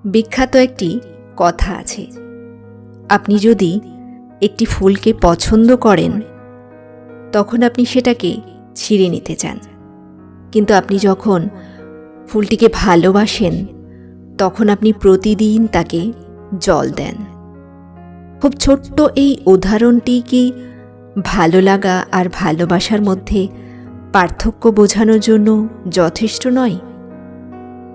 বিখ্যাত একটি কথা আছে, আপনি যদি একটি ফুলকে পছন্দ করেন তখন আপনি সেটাকে ছিঁড়ে নিতে চান, কিন্তু আপনি যখন ফুলটিকে ভালোবাসেন তখন আপনি প্রতিদিন তাকে জল দেন। খুব ছোট্ট এই উদাহরণটি কি ভালো লাগা আর ভালোবাসার মধ্যে পার্থক্য বোঝানোর জন্য যথেষ্ট নয়,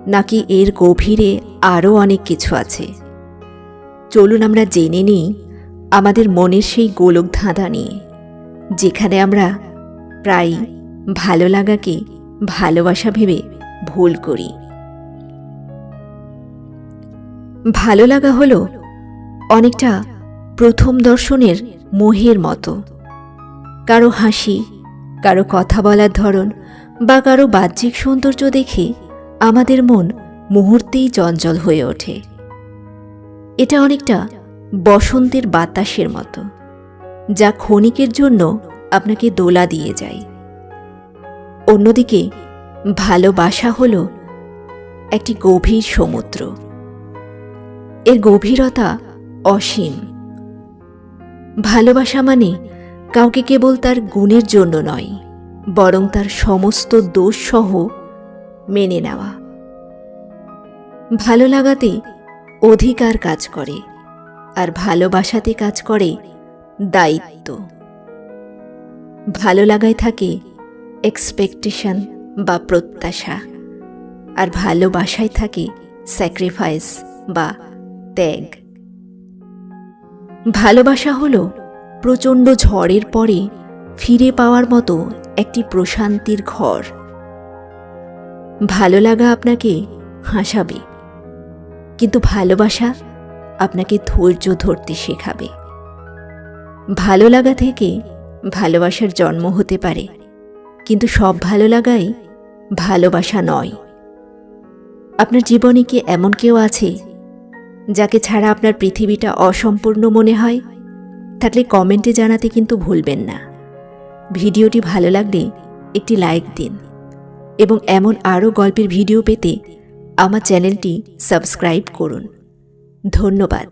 নাকি এর গভীরে আরও অনেক কিছু আছে? চলুন আমরা জেনে নিই আমাদের মনের সেই গোলক ধাঁধা নিয়ে, যেখানে আমরা প্রায় ভালো লাগাকে ভালোবাসা ভেবে ভুল করি। ভালো লাগা হলো অনেকটা প্রথম দর্শনের মোহের মতো। কারো হাসি, কারো কথা বলার ধরন বা কারো বাহ্যিক সৌন্দর্য দেখে আমাদের মন মুহূর্তেই চঞ্চল হয়ে ওঠে। এটা অনেকটা বসন্তের বাতাসের মতো, যা ক্ষণিকের জন্য আপনাকে দোলা দিয়ে যায়। অন্যদিকে ভালোবাসা হলো একটি গভীর সমুদ্র। এর গভীরতা অসীম। ভালোবাসা মানে কাউকে কেবল তার গুণের জন্য নয়, বরং তার সমস্ত দোষ সহ মেনে নেওয়া। ভালো লাগাতে অধিকার কাজ করে, আর ভালোবাসাতে কাজ করে দায়িত্ব। ভালো লাগায় থাকে এক্সপেকটেশন বা প্রত্যাশা, আর ভালোবাসায় থাকে স্যাক্রিফাইস বা ত্যাগ। ভালোবাসা হলো প্রচণ্ড ঝড়ের পরে ফিরে পাওয়ার মতো একটি প্রশান্তির ঘর। ভালো লাগা আপনাকে হাসাবে, কিন্তু ভালোবাসা আপনাকে ধৈর্য ধরতে শেখাবে। ভালো লাগা থেকে ভালোবাসার জন্ম হতে পারে, কিন্তু সব ভালো লাগাই ভালোবাসা নয়। আপনার জীবনে কি এমন কেউ আছে যাকে ছাড়া আপনার পৃথিবীটা অসম্পূর্ণ মনে হয়? থাকলে কমেন্টে জানাতে কিন্তু ভুলবেন না। ভিডিওটি ভালো লাগলে একটি লাইক দিন, এবং এমন আরও গল্পের ভিডিও পেতে আমার চ্যানেলটি সাবস্ক্রাইব করুন। ধন্যবাদ।